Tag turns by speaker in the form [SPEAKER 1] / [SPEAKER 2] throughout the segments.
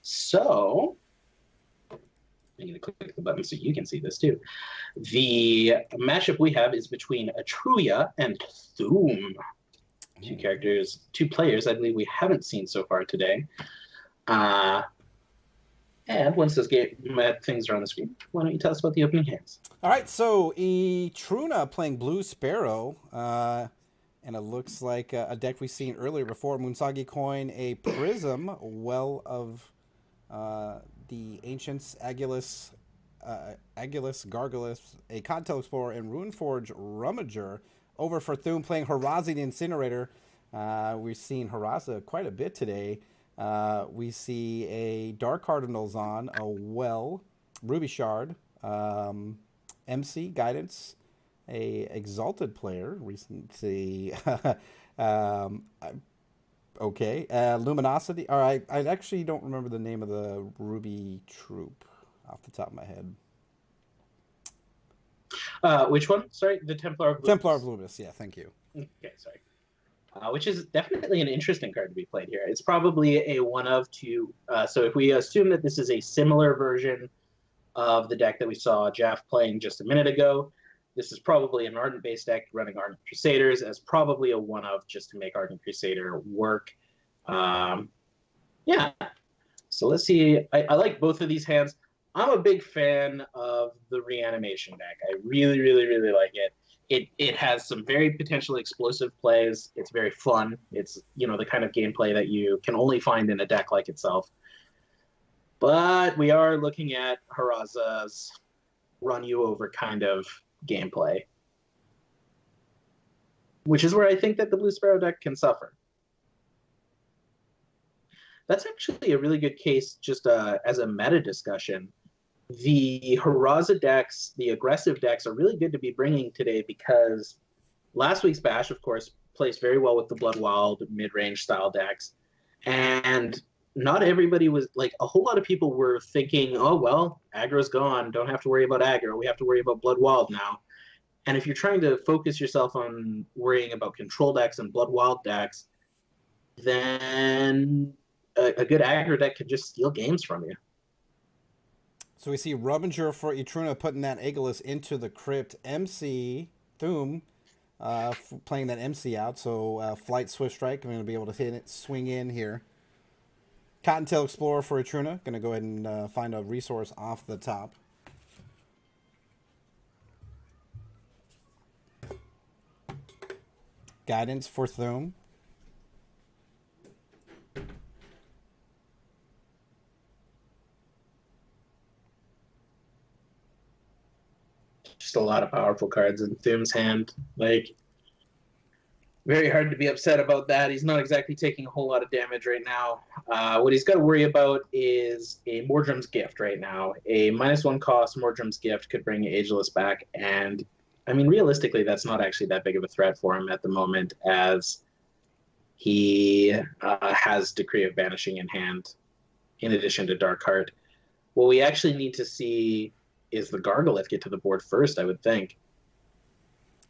[SPEAKER 1] So I'm going to click the button so you can see this too. The matchup we have is between Etruia and Thoom. Two characters, two players I believe we haven't seen so far today. And once those things are on the screen, why don't you tell us about the opening hands?
[SPEAKER 2] All right, so Etruia playing Blue Sparrow, and it looks like a deck we've seen earlier before. Moonsagi Coin, a Prism, Well of the Ancients, Agulus, Gargulus, a Cocktail Explorer, and Runeforge Rummager. Over for Thoom playing Harazi the Incinerator. We've seen Haraza quite a bit today. We see a Dark Cardinals on, a Well, Ruby Shard, MC Guidance, a Exalted player. Recently, okay, Luminosity. All right, I actually don't remember the name of the Ruby troop off the top of my head.
[SPEAKER 1] Which one? Sorry, the Templar of Loomis.
[SPEAKER 2] Templar of Loomis. Yeah, thank you.
[SPEAKER 1] Okay, sorry. Which is definitely an interesting card to be played here. It's probably a one of two. So if we assume that this is a similar version of the deck that we saw Jeff playing just a minute ago, this is probably an Ardent-based deck running Ardent Crusaders as probably a one of just to make Ardent Crusader work. Yeah. So let's see. I like both of these hands. I'm a big fan of the Reanimation deck. I really, really, really like it. It has some very potentially explosive plays. It's very fun. It's, you know, the kind of gameplay that you can only find in a deck like itself. But we are looking at Haraza's run you over kind of gameplay, which is where I think that the Blue Sparrow deck can suffer. That's actually a really good case just as a meta discussion. The Haraza decks, the aggressive decks, are really good to be bringing today because last week's Bash, of course, plays very well with the Blood Wild mid-range style decks. And not everybody was, like, a whole lot of people were thinking, oh, well, aggro's gone. Don't have to worry about aggro. We have to worry about Blood Wild now. And if you're trying to focus yourself on worrying about control decks and Blood Wild decks, then a good aggro deck could just steal games from you.
[SPEAKER 2] So we see Rummager for Etruia putting that Agulus into the crypt. MC Thoom playing that MC out. So Flight Swift Strike. I'm going to be able to hit it, swing in here. Cottontail Explorer for Etruia. Going to go ahead and find a resource off the top. Guidance for Thoom.
[SPEAKER 1] Just a lot of powerful cards in Thoom's hand. Like, very hard to be upset about that. He's not exactly taking a whole lot of damage right now. What he's got to worry about is a Mordrum's Gift right now. A -1 cost Mordrum's Gift could bring Ageless back, and I mean, realistically, that's not actually that big of a threat for him at the moment, as he has Decree of Banishing in hand, in addition to Dark Heart. What we actually need to see is the Gargolith get to the board first, I would think.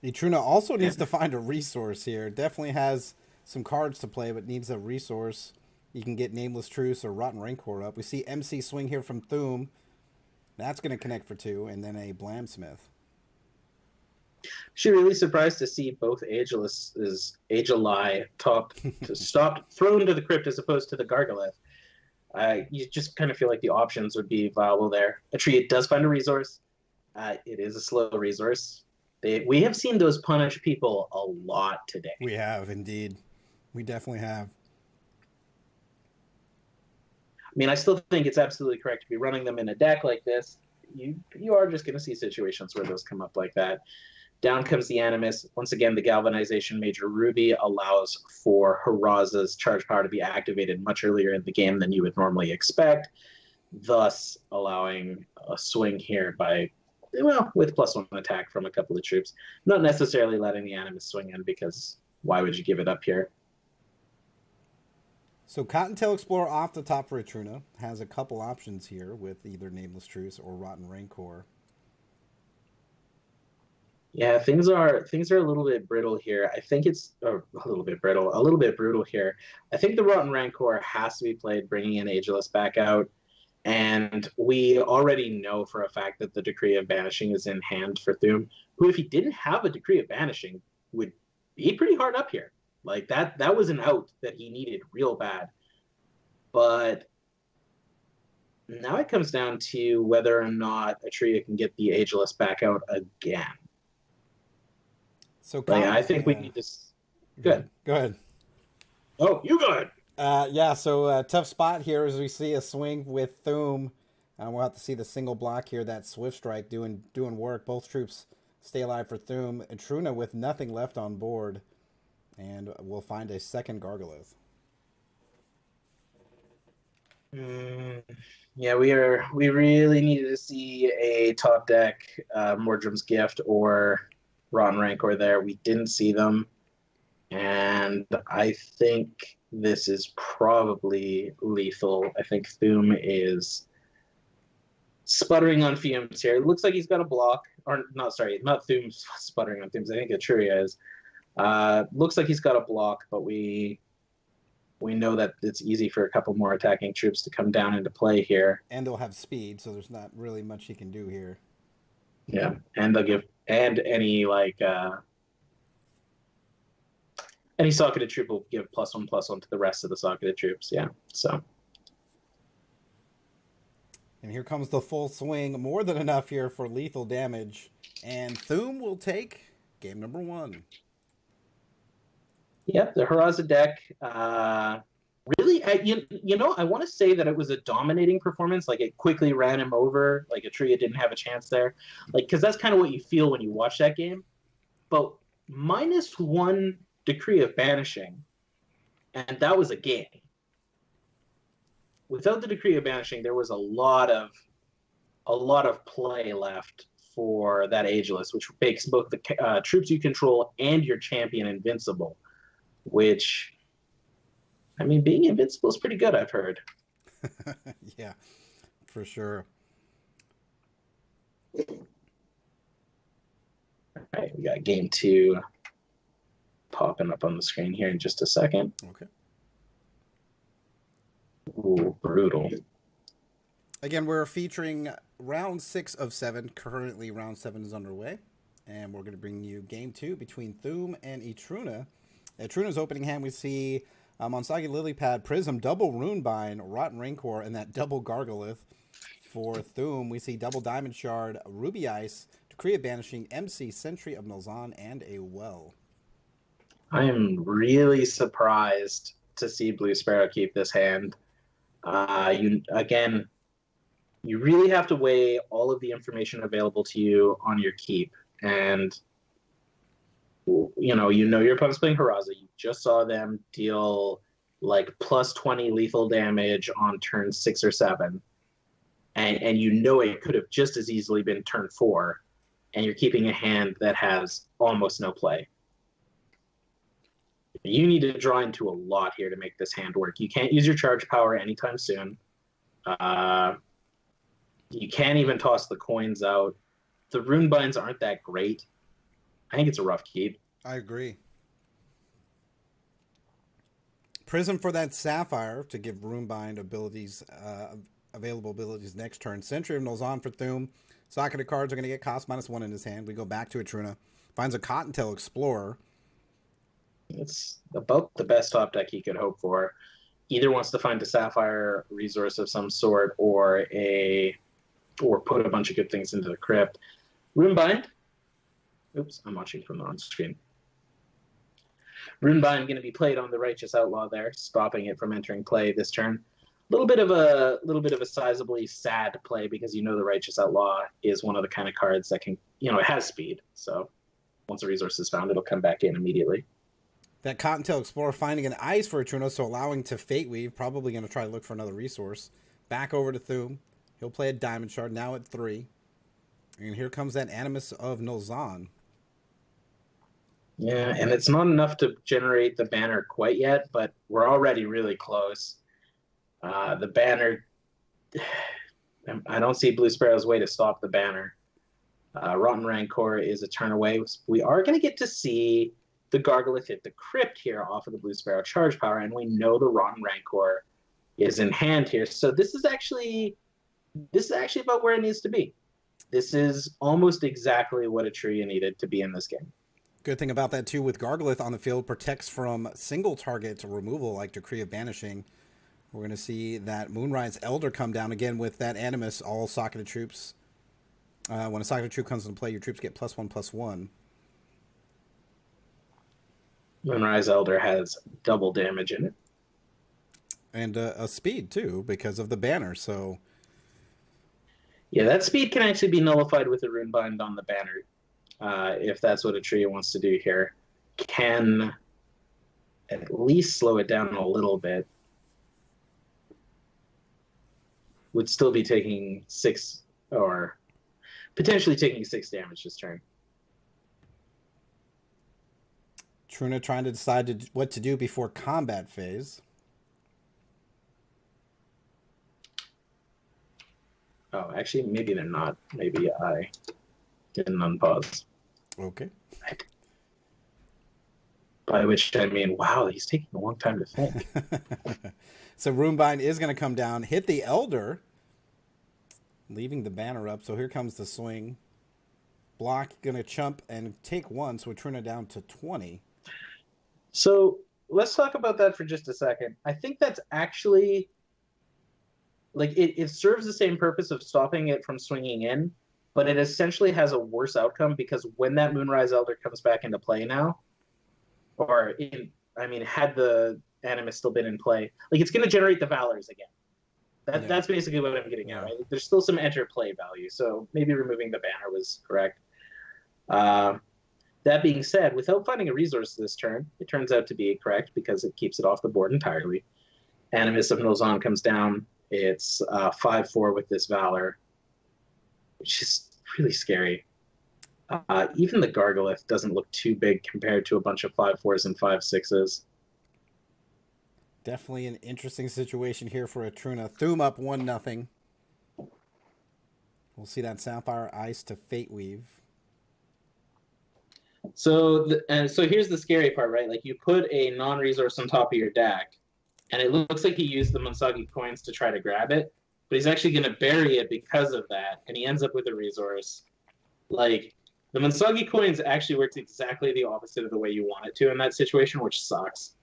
[SPEAKER 2] Etruia also needs to find a resource here. Definitely has some cards to play, but needs a resource. You can get Nameless Truce or Rotten Rancor up. We see MC swing here from Thoom. That's going to connect for 2, and then a Blamsmith.
[SPEAKER 1] Actually really surprised to see both Agelai stopped thrown to the crypt as opposed to the Gargolith. You just kind of feel like the options would be viable there. Etruia does find a resource. It is a slow resource. We have seen those punish people a lot today.
[SPEAKER 2] We have, indeed. We definitely have.
[SPEAKER 1] I mean, I still think it's absolutely correct to be running them in a deck like this. You are just going to see situations where those come up like that. Down comes the Animus. Once again, the Galvanization Major Ruby allows for Haraza's charge power to be activated much earlier in the game than you would normally expect, thus allowing a swing here by, well, with +1 attack from a couple of troops. Not necessarily letting the Animus swing in, because why would you give it up here?
[SPEAKER 2] So Cottontail Explorer off the top for Etruia. Has a couple options here with either Nameless Truce or Rotten Rancor.
[SPEAKER 1] Yeah, things are a little bit brittle here. I think it's a little bit brittle, a little bit brutal here. I think the Rotten Rancor has to be played, bringing an Ageless back out, and we already know for a fact that the Decree of Banishing is in hand for Thoom, who, if he didn't have a Decree of Banishing, would be pretty hard up here. Like that was an out that he needed real bad. But now it comes down to whether or not Etruia can get the Ageless back out again.
[SPEAKER 2] So
[SPEAKER 1] Like I think we
[SPEAKER 2] yeah.
[SPEAKER 1] need to.
[SPEAKER 2] Go
[SPEAKER 1] Good.
[SPEAKER 2] ahead. Go ahead.
[SPEAKER 1] Oh, you good.
[SPEAKER 2] Yeah, so tough spot here as we see a swing with Thoom. We'll have to see the single block here, that Swift Strike doing work. Both troops stay alive for Thoom. Etruia with nothing left on board. And we'll find a second Gargolith.
[SPEAKER 1] Mm, yeah, we really needed to see a top deck Mordrum's Gift or Rotten Rancor there. We didn't see them. And I think this is probably lethal. I think Thoom is sputtering on fumes here. It looks like he's got a block. Or, not, sorry, not Thoom sputtering on fumes. I think Etruia is. Looks like he's got a block, but we know that it's easy for a couple more attacking troops to come down into play here.
[SPEAKER 2] And they'll have speed, so there's not really much he can do here.
[SPEAKER 1] Yeah, and they'll give any socketed troop will give +1/+1 to the rest of the socketed troops. Yeah, so.
[SPEAKER 2] And here comes the full swing. More than enough here for lethal damage. And Thoom will take game number 1.
[SPEAKER 1] Yep, the Haraza deck. Really, I want to say that it was a dominating performance. Like, it quickly ran him over. Like, Etruia didn't have a chance there. Like, because that's kind of what you feel when you watch that game. But -1 Decree of Banishing, and that was a game. Without the Decree of Banishing, there was a lot of play left for that Ageless, which makes both the troops you control and your champion invincible. Which, I mean, being invincible is pretty good, I've heard.
[SPEAKER 2] Yeah, for sure.
[SPEAKER 1] All right, we got game 2 popping up on the screen here in just a second.
[SPEAKER 2] Okay.
[SPEAKER 1] Ooh, brutal.
[SPEAKER 2] Again, we're featuring round 6 of 7. Currently, round 7 is underway. And we're going to bring you game 2 between Thoom and Etruia. Etruia's opening hand, we see Monsagi Lilypad, Prism, double Runebind, Rotten Rancor, and that double Gargolith. For Thoom, we see double Diamond Shard, Ruby Ice, Decree of Banishing, MC, Sentry of Nulzahn, and a Well.
[SPEAKER 1] I am really surprised to see Blue Sparrow keep this hand. You really have to weigh all of the information available to you on your keep, and you know your opponent's playing Haraza. You just saw them deal like +20 lethal damage on turn 6 or 7, and you know it could have just as easily been turn 4, and you're keeping a hand that has almost no play. You need to draw into a lot here to make this hand work. You can't use your charge power anytime soon. You can't even toss the coins out. The rune binds aren't that great. I think it's a rough keep.
[SPEAKER 2] I agree. Prism for that Sapphire to give Runebind abilities, available abilities next turn. Sentry of Nulzahn for Thoom. Socketed cards are going to get cost -1 in his hand. We go back to Etruia. Finds a Cottontail Explorer.
[SPEAKER 1] It's about the best top deck he could hope for. Either wants to find a Sapphire resource of some sort or put a bunch of good things into the crypt. Runebind. Oops, I'm watching from the wrong screen. Runebind going to be played on the Righteous Outlaw there, stopping it from entering play this turn. A little bit of a sizably sad play because the Righteous Outlaw is one of the kind of cards that can, it has speed. So once a resource is found, it'll come back in immediately.
[SPEAKER 2] That Cottontail Explorer finding an ice for Etruia, so allowing to Fate Weave. Probably going to try to look for another resource. Back over to Thoom. He'll play a Diamond Shard, now at 3. And here comes that Animus of Nulzahn.
[SPEAKER 1] Yeah, and it's not enough to generate the banner quite yet, but we're already really close. The banner, I don't see Blue Sparrow's way to stop the banner. Rotten Rancor is a turn away. We are going to get to see the Gargolith hit the Crypt here off of the Blue Sparrow charge power, and we know the Rotten Rancor is in hand here. So this is actually about where it needs to be. This is almost exactly what Etruia needed to be in this game.
[SPEAKER 2] Good thing about that, too, with Gargolith on the field, protects from single target removal like Decree of Banishing. We're going to see that Moonrise Elder come down again with that Animus, all socketed troops. When a socketed troop comes into play, your troops get +1/+1.
[SPEAKER 1] Moonrise Elder has double damage in it.
[SPEAKER 2] And a speed, too, because of the banner, so...
[SPEAKER 1] Yeah, that speed can actually be nullified with a Runebind on the banner, if that's what Etruia wants to do here. Can at least slow it down a little bit. Would still be taking 6, or potentially taking 6 damage this turn.
[SPEAKER 2] Truna trying to decide what to do before combat phase.
[SPEAKER 1] Oh, actually, maybe they're not. Maybe I didn't unpause.
[SPEAKER 2] Okay.
[SPEAKER 1] By which I mean, wow, he's taking a long time to think.
[SPEAKER 2] So Runebind is going to come down, hit the Elder, leaving the banner up. So here comes the swing. Block going to chump and take 1, so Truna down to 20.
[SPEAKER 1] So let's talk about that for just a second. I think that's actually... like it serves the same purpose of stopping it from swinging in, but it essentially has a worse outcome because when that Moonrise Elder comes back into play now, had the Animus still been in play, like it's going to generate the Valors again. That's basically what I'm getting at, right? Like, there's still some enter play value, so maybe removing the banner was correct. That being said, without finding a resource this turn, it turns out to be correct because it keeps it off the board entirely. Animus of Nolzon comes down. It's 5/4 with this Valor, which is really scary. Even the Gargolith doesn't look too big compared to a bunch of 5/4s and 5/6s.
[SPEAKER 2] Definitely an interesting situation here for Etruia. Thoom up 1-0. We'll see that Sapphire Ice to Fate Weave.
[SPEAKER 1] So here's the scary part, right? Like you put a non-resource on top of your deck, and it looks like he used the Munsagi coins to try to grab it, but he's actually going to bury it because of that, and he ends up with a resource. Like, the Munsagi coins actually works exactly the opposite of the way you want it to in that situation, which sucks.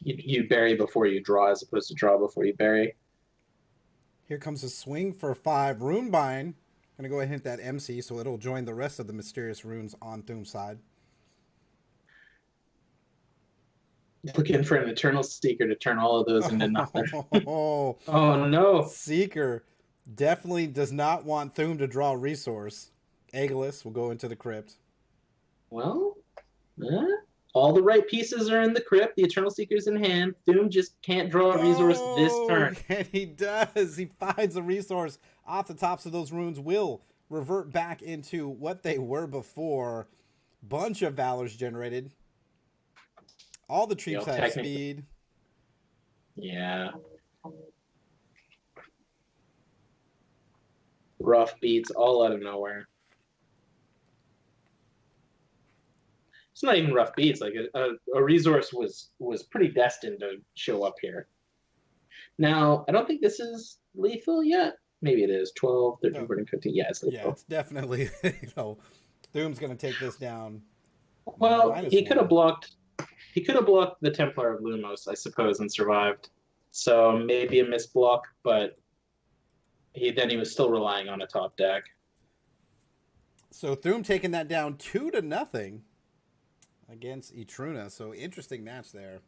[SPEAKER 1] You bury before you draw as opposed to draw before you bury.
[SPEAKER 2] Here comes a swing for 5. Runebind. Going to go ahead and hit that MC, so it'll join the rest of the mysterious runes on Thoom's side.
[SPEAKER 1] Looking for an Eternal Seeker to turn all of those into nothing.
[SPEAKER 2] Oh,
[SPEAKER 1] no.
[SPEAKER 2] Seeker definitely does not want Thoom to draw a resource. Aegilis will go into the crypt.
[SPEAKER 1] Well, all the right pieces are in the crypt. The Eternal Seeker's in hand. Thoom just can't draw a resource this turn.
[SPEAKER 2] And he does. He finds a resource off the tops of those runes. Will revert back into what they were before. Bunch of Valors generated. All the troops have speed.
[SPEAKER 1] Yeah. Rough beats all out of nowhere. It's not even rough beats. Like a resource was pretty destined to show up here. Now, I don't think this is lethal yet. Maybe it is. 12, 13, 14, 15. Yeah, it's lethal.
[SPEAKER 2] Yeah, it's definitely, Thoom's going to take this down.
[SPEAKER 1] Well, he could have blocked the Templar of Lumos, I suppose, and survived. So maybe a missed block, but he was still relying on a top deck.
[SPEAKER 2] So Thoom taking that down 2-0 against Etruia. So interesting match there.